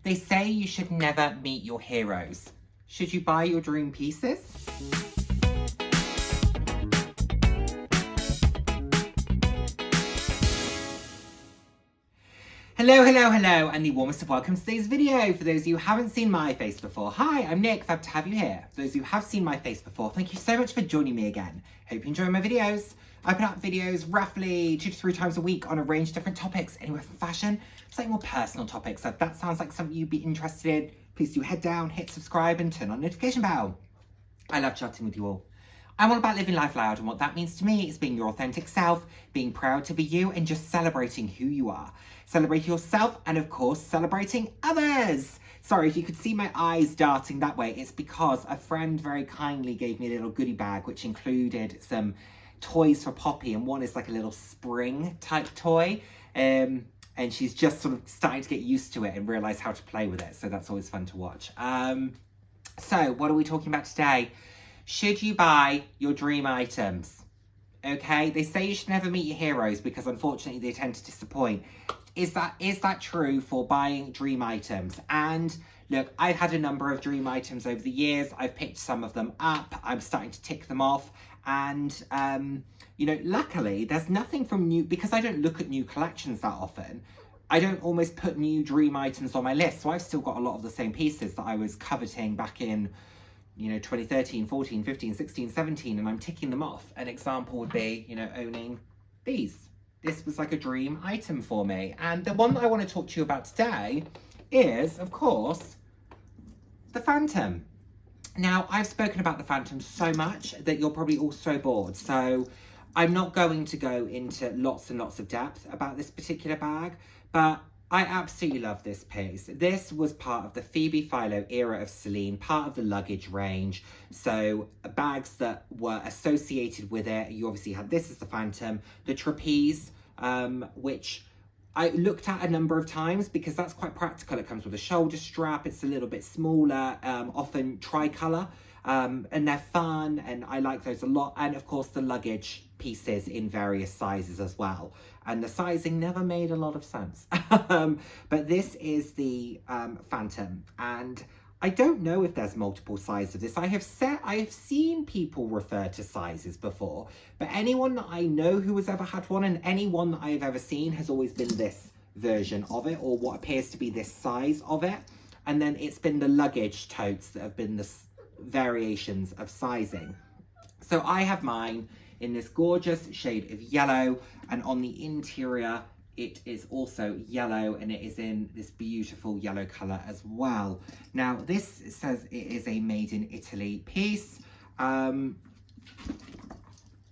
They say you should never meet your heroes. Should you buy your dream pieces? Hello, and the warmest of welcomes to today's video. For those of you who haven't seen my face before, hi, I'm Nick, glad to have you here. For those of you who have seen my face before, thank you so much for joining me again. Hope you enjoy my videos. I put out videos roughly 2 to 3 times a week on a range of different topics, anywhere from fashion, slightly more personal topics. So if that sounds like something you'd be interested in, please do head down, hit subscribe and turn on the notification bell. I love chatting with you all. I'm all about living life loud, and what that means to me is being your authentic self, being proud to be you, and just celebrating who you are. Celebrating yourself, and of course, celebrating others. Sorry, if you could see my eyes darting that way, it's because a friend very kindly gave me a little goodie bag, which included some toys for Poppy, and one is like a little spring type toy. And she's just sort of starting to get used to it and realise how to play with it. So that's always fun to watch. So what are we talking about today? Should you buy your dream items? Okay, they say you should never meet your heroes because unfortunately they tend to disappoint. Is that true for buying dream items? And look, I've had a number of dream items over the years. I've picked some of them up. I'm starting to tick them off. And, you know, luckily there's nothing from new, because I don't look at new collections that often. I don't almost put new dream items on my list. So I've still got a lot of the same pieces that I was coveting back in, you know, 2013, 14, 15, 16, 17, and I'm ticking them off. An example would be, you know, owning these. This was like a dream item for me. And the one that I want to talk to you about today is, of course, the Phantom. Now, I've spoken about the Phantom so much that you're probably all so bored. So I'm not going to go into lots and lots of depth about this particular bag, but I absolutely love this piece. This was part of the Phoebe Philo era of Celine, part of the luggage range. So bags that were associated with it, you obviously had this as the Phantom, the trapeze, which I looked at a number of times because that's quite practical. It comes with a shoulder strap. It's a little bit smaller, often tricolour, and they're fun, and I like those a lot. And of course the luggage pieces in various sizes as well. And the sizing never made a lot of sense. But this is the Phantom, and I don't know if there's multiple sizes of this. I have seen people refer to sizes before, but anyone that I know who has ever had one, and anyone that I have ever seen, has always been this version of it, or what appears to be this size of it. And then it's been the luggage totes that have been the variations of sizing. So I have mine in this gorgeous shade of yellow, and on the interior it is also yellow, and it is in this beautiful yellow colour as well. Now this says it is a made in Italy piece,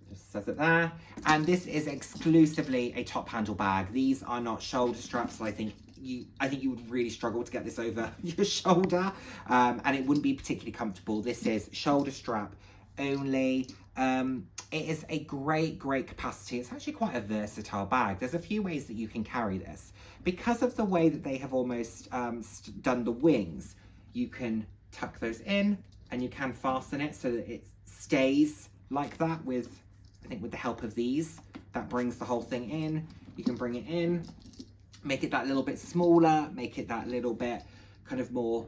just says it there, and this is exclusively a top handle bag. These are not shoulder straps, so I think you would really struggle to get this over your shoulder, and it wouldn't be particularly comfortable. This is shoulder strap only. It is a great capacity. It's actually quite a versatile bag. There's a few ways that you can carry this. Because of the way that they have almost done the wings, you can tuck those in and you can fasten it so that it stays like that with, I think with the help of these, that brings the whole thing in. You can bring it in, make it that little bit smaller, make it that little bit kind of more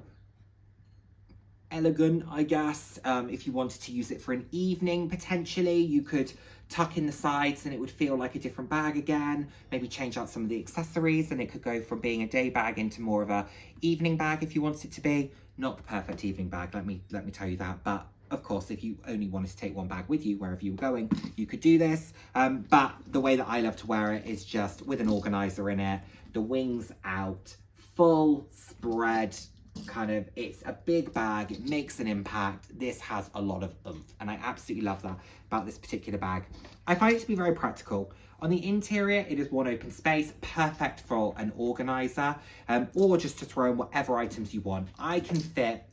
elegant, I guess. If you wanted to use it for an evening, potentially, you could tuck in the sides and it would feel like a different bag again. Maybe change out some of the accessories and it could go from being a day bag into more of a evening bag if you wanted it to be. Not the perfect evening bag, let me tell you that. But of course, if you only wanted to take one bag with you wherever you were going, you could do this. But the way that I love to wear it is just with an organizer in it, the wings out, full spread, kind of, it's a big bag, it makes an impact. This has a lot of oomph, and I absolutely love that about this particular bag. I find it to be very practical. On the interior, it is one open space, perfect for an organizer, or just to throw in whatever items you want. I can fit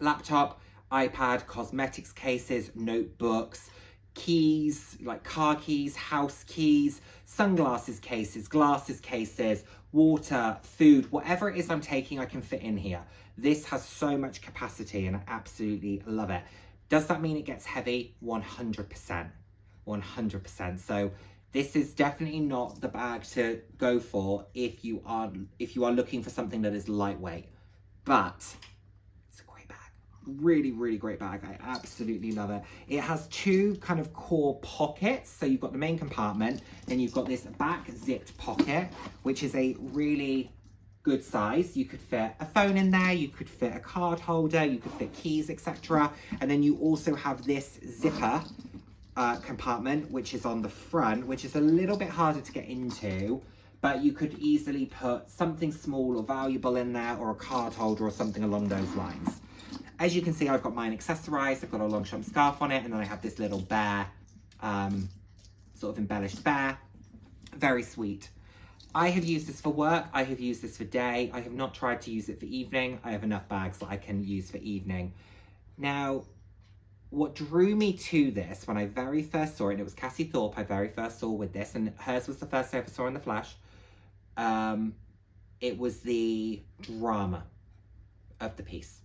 laptop, iPad, cosmetics cases, notebooks, keys, like car keys, house keys, sunglasses cases, glasses cases, water, food, whatever it is I'm taking, I can fit in here. This has so much capacity and I absolutely love it. Does that mean it gets heavy? 100%. 100%. So This is definitely not the bag to go for if you are looking for something that is lightweight, but it's a great bag. Really, really great bag. I absolutely love it. It has two kind of core pockets. So you've got the main compartment, then you've got this back zipped pocket, which is a really good size. You could fit a phone in there, you could fit a card holder, you could fit keys, etc. And then you also have this zipper compartment, which is on the front, which is a little bit harder to get into, but you could easily put something small or valuable in there, or a card holder or something along those lines. As you can see, I've got mine accessorized. I've got a Longchamp scarf on it, and then I have this little bear, sort of embellished bear. Very sweet. I have used this for work. I have used this for day. I have not tried to use it for evening. I have enough bags that I can use for evening. Now, what drew me to this when I very first saw it, and it was Cassie Thorpe I very first saw with this, and hers was the first I ever saw in the flesh, it was the drama of the piece.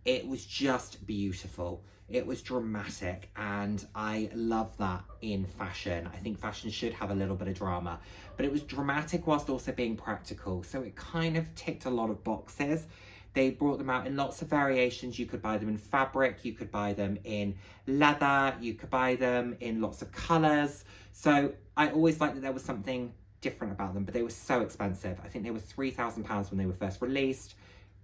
It was just beautiful. It was dramatic, and I love that in fashion. I think fashion should have a little bit of drama, but it was dramatic whilst also being practical, so it kind of ticked a lot of boxes. They brought them out in lots of variations. You could buy them in fabric, you could buy them in leather, you could buy them in lots of colours. So I always liked that there was something different about them, but they were so expensive. I think they were £3,000 when they were first released.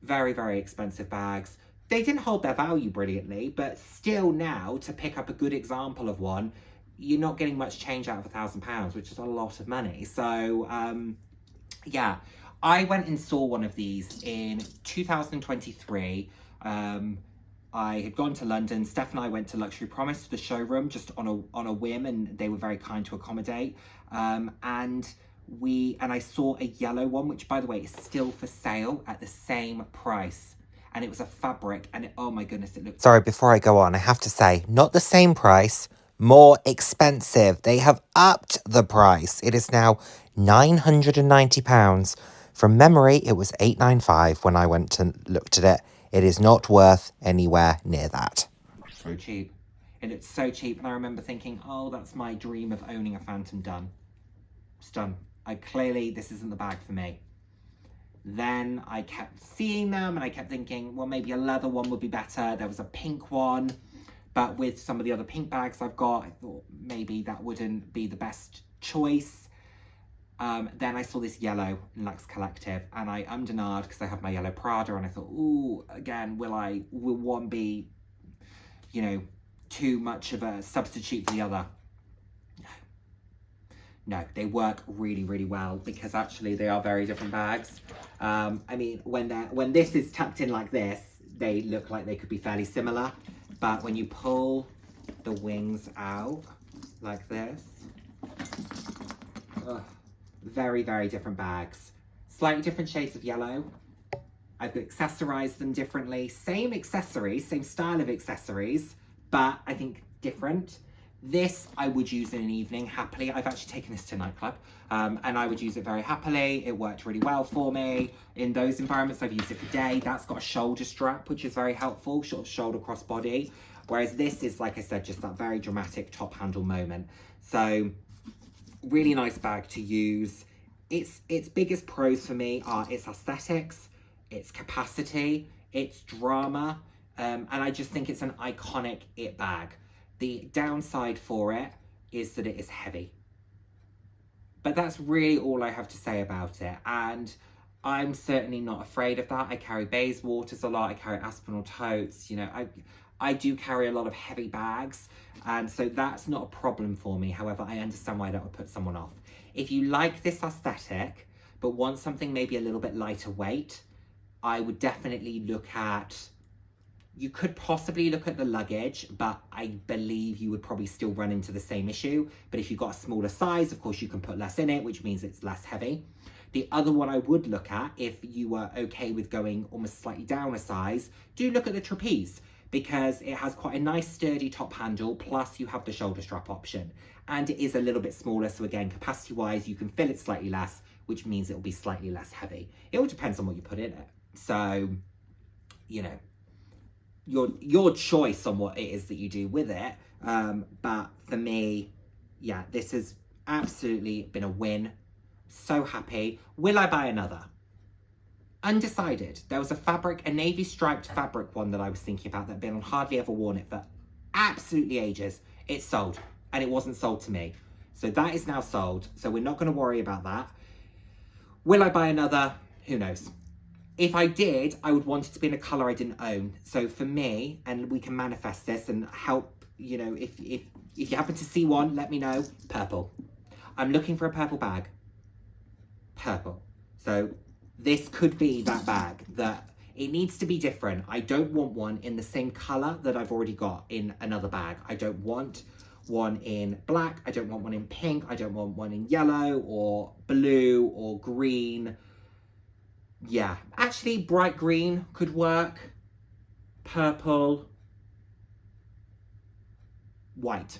Very, very expensive bags. They didn't hold their value brilliantly, but still now, to pick up a good example of one, you're not getting much change out of £1,000, which is a lot of money. So, yeah. I went and saw one of these in 2023. I had gone to London. Steph and I went to Luxury Promise, to the showroom, just on a whim, and they were very kind to accommodate. And I saw a yellow one, which, by the way, is still for sale at the same price. And it was a fabric, and oh my goodness, it looked... Sorry, before I go on, I have to say, not the same price, more expensive. They have upped the price. It is now £990. From memory, it was £895 when I went and looked at it. It is not worth anywhere near that. So cheap. And it's so cheap. And I remember thinking, oh, that's my dream of owning a Phantom done. It's done. Clearly, this isn't the bag for me. Then I kept seeing them and I kept thinking, well, maybe a leather one would be better. There was a pink one, but with some of the other pink bags I've got, I thought maybe that wouldn't be the best choice. Then I saw this yellow in Luxe Collective, and I ummed and ahed because I have my yellow Prada, and I thought, ooh, again, will one be, you know, too much of a substitute for the other? No, they work really, really well, because actually they are very different bags. I mean, when this is tucked in like this, they look like they could be fairly similar, but when you pull the wings out like this, very, very different bags. Slightly different shades of yellow. I've accessorized them differently. Same accessories, same style of accessories, but I think different. This I would use in an evening happily. I've actually taken this to a nightclub, and I would use it very happily. It worked really well for me. In those environments, I've used it for day. That's got a shoulder strap, which is very helpful, sort of shoulder cross body. Whereas this is, like I said, just that very dramatic top handle moment. So really nice bag to use. Its biggest pros for me are its aesthetics, its capacity, its drama, and I just think it's an iconic it bag. The downside for it is that it is heavy. But that's really all I have to say about it. And I'm certainly not afraid of that. I carry Bayswaters a lot. I carry Aspinall totes. You know, I do carry a lot of heavy bags. And so that's not a problem for me. However, I understand why that would put someone off. If you like this aesthetic, but want something maybe a little bit lighter weight, I would definitely look at... You could possibly look at the luggage, but I believe you would probably still run into the same issue. But if you've got a smaller size, of course, you can put less in it, which means it's less heavy. The other one I would look at, if you were okay with going almost slightly down a size, do look at the trapeze, because it has quite a nice sturdy top handle, plus you have the shoulder strap option. And it is a little bit smaller, so again, capacity-wise, you can fill it slightly less, which means it will be slightly less heavy. It all depends on what you put in it. So, you know, your choice on what it is that you do with it. But for me, yeah, this is Absolutely been a win. So happy. Will I buy another? Undecided. There was a navy striped fabric one that I was thinking about that had been on hardly ever worn it for absolutely ages. It's sold, and it wasn't sold to me. So that is now sold. So we're not going to worry about that. Will I buy another? Who knows? If I did, I would want it to be in a colour I didn't own. So for me, and we can manifest this and help, you know, if you happen to see one, let me know. Purple. I'm looking for a purple bag. Purple. So this could be that bag that it needs to be different. I don't want one in the same colour that I've already got in another bag. I don't want one in black. I don't want one in pink. I don't want one in yellow or blue or green. Yeah, actually bright green could work. Purple. White.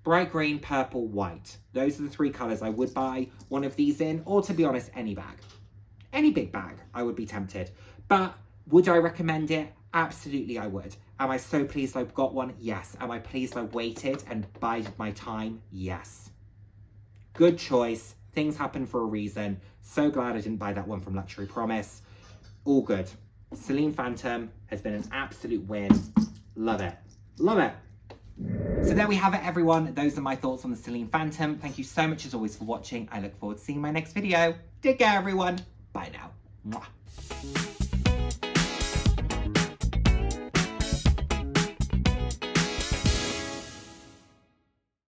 Bright green, purple, white. Those are the three colours I would buy one of these in, or to be honest, any bag. Any big bag, I would be tempted. But would I recommend it? Absolutely I would. Am I so pleased I've got one? Yes. Am I pleased I waited and bided my time? Yes. Good choice. Things happen for a reason. So glad I didn't buy that one from Luxury Promise. All good. Celine Phantom has been an absolute win. Love it. Love it. So there we have it, everyone. Those are my thoughts on the Celine Phantom. Thank you so much as always for watching. I look forward to seeing my next video. Take care, everyone. Bye now. Mwah.